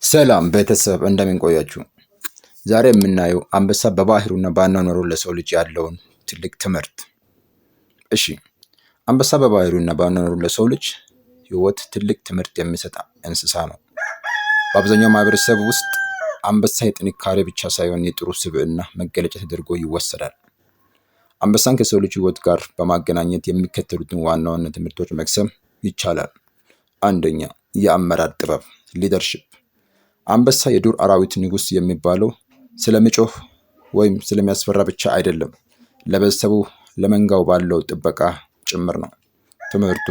ሰላም ቤተሰብ እንደምን ቆያችሁ? ዛሬ የምናየው አንበሳ በባህሪውና በአኗኗሩ ለሰው ልጅ ያለውን ትልቅ ትምህርት። እሺ፣ አንበሳ በባህሪውና በአኗኗሩ ለሰው ልጅ ሕይወት ትልቅ ትምህርት የሚሰጥ እንስሳ ነው። በአብዛኛው ማህበረሰብ ውስጥ አንበሳ የጥንካሬ ብቻ ሳይሆን የጥሩ ስብዕና መገለጫ ተደርጎ ይወሰዳል። አንበሳን ከሰው ልጅ ሕይወት ጋር በማገናኘት የሚከተሉትን ዋና ዋና ትምህርቶች መቅሰም ይቻላል። አንደኛ፣ የአመራር ጥበብ ሊደርሺፕ። አንበሳ የዱር አራዊት ንጉስ የሚባለው ስለሚጮህ ወይም ስለሚያስፈራ ብቻ አይደለም፣ ለቤተሰቡ ለመንጋው ባለው ጥበቃ ጭምር ነው። ትምህርቱ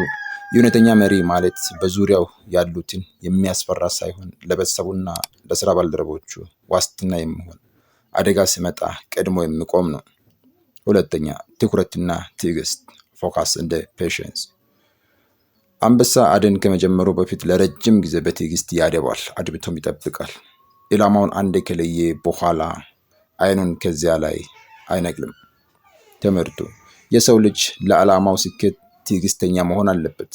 የእውነተኛ መሪ ማለት በዙሪያው ያሉትን የሚያስፈራ ሳይሆን ለቤተሰቡና ለስራ ባልደረቦቹ ዋስትና የሚሆን አደጋ ሲመጣ ቀድሞ የሚቆም ነው። ሁለተኛ፣ ትኩረትና ትዕግስት ፎከስ እንደ ፔሽንስ። አንበሳ አደን ከመጀመሩ በፊት ለረጅም ጊዜ በትዕግስት ያደባል፣ አድብቶም ይጠብቃል። ኢላማውን አንዴ ከለየ በኋላ አይኑን ከዚያ ላይ አይነቅልም። ትምህርቱ የሰው ልጅ ለዓላማው ስኬት ትዕግስተኛ መሆን አለበት።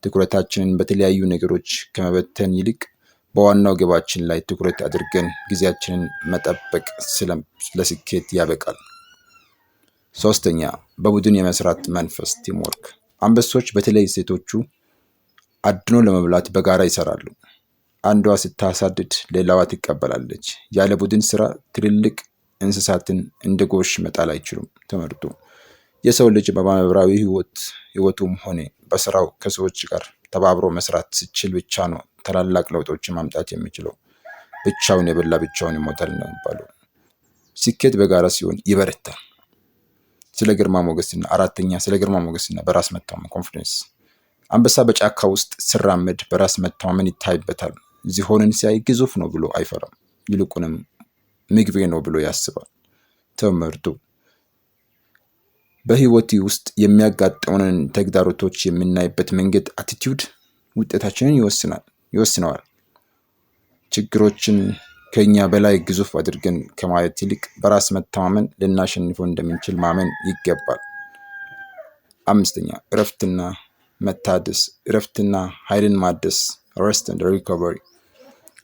ትኩረታችንን በተለያዩ ነገሮች ከመበተን ይልቅ በዋናው ግባችን ላይ ትኩረት አድርገን ጊዜያችንን መጠበቅ ለስኬት ያበቃል። ሶስተኛ፣ በቡድን የመስራት መንፈስ ቲምወርክ። አንበሶች በተለይ ሴቶቹ አድኖ ለመብላት በጋራ ይሰራሉ። አንዷ ስታሳድድ ሌላዋ ትቀበላለች። ያለ ቡድን ስራ ትልልቅ እንስሳትን እንደ ጎሽ መጣል አይችሉም። ትምህርቱ የሰው ልጅ በማህበራዊ ህይወቱም ሆነ በስራው ከሰዎች ጋር ተባብሮ መስራት ሲችል ብቻ ነው ታላላቅ ለውጦችን ማምጣት የሚችለው። ብቻውን የበላ ብቻውን ይሞታል ነው የሚባለው። ስኬት በጋራ ሲሆን ይበረታል። አራተኛ፣ ስለ ግርማ ሞገስና በራስ መተማመን ኮንፊደንስ። አንበሳ በጫካ ውስጥ ሲራመድ በራስ መተማመን ይታይበታል። ዝሆንን ሲያይ ግዙፍ ነው ብሎ አይፈራም፣ ይልቁንም ምግቤ ነው ብሎ ያስባል። ትምህርቱ በህይወት ውስጥ የሚያጋጥሙንን ተግዳሮቶች የምናይበት መንገድ አቲቲዩድ ውጤታችንን ይወስነዋል። ችግሮችን ከኛ በላይ ግዙፍ አድርገን ከማየት ይልቅ በራስ መተማመን ልናሸንፈው እንደምንችል ማመን ይገባል። አምስተኛ፣ እረፍትና ኃይልን ማደስ ሬስት ኤንድ ሪኮቨሪ።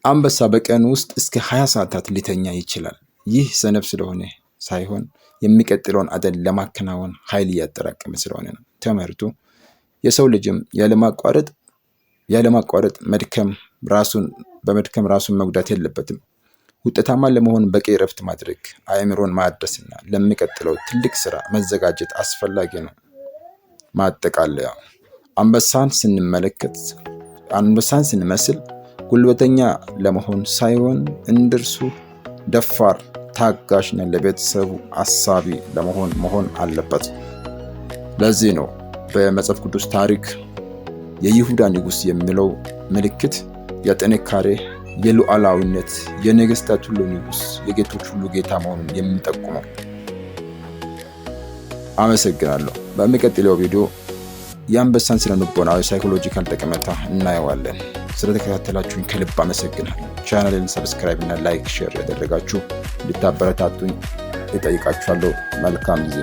አንበሳ በቀን ውስጥ እስከ 20 ሰዓታት ሊተኛ ይችላል። ይህ ሰነፍ ስለሆነ ሳይሆን የሚቀጥለውን አደን ለማከናወን ኃይል እያጠራቀመ ስለሆነ ነው። ትምህርቱ የሰው ልጅም ያለማቋረጥ በመድከም ራሱን መጉዳት የለበትም። ውጤታማ ለመሆን በቂ እረፍት ማድረግ፣ አእምሮን ማደስና ለሚቀጥለው ትልቅ ስራ መዘጋጀት አስፈላጊ ነው። ማጠቃለያ፣ አንበሳን ስንመስል ጉልበተኛ ለመሆን ሳይሆን እንደርሱ ደፋር፣ ታጋሽና ለቤተሰቡ አሳቢ መሆን አለበት። ለዚህ ነው በመጽሐፍ ቅዱስ ታሪክ የይሁዳ ንጉስ የሚለው ምልክት የጥንካሬ፣ የሉዓላዊነት፣ የነገስታት ሁሉ ንጉስ፣ የጌቶች ሁሉ ጌታ መሆኑን የሚጠቁመው። አመሰግናለሁ። በሚቀጥለው ቪዲዮ የአንበሳን ስነ ልቦናዊ ሳይኮሎጂካል ጠቀሜታ እናየዋለን። ስለተከታተላችሁኝ ከልብ አመሰግናለሁ። ቻናሌን ሰብስክራይብ እና ላይክ፣ ሼር ያደረጋችሁ እንድታበረታቱኝ እጠይቃችኋለሁ። መልካም ጊዜ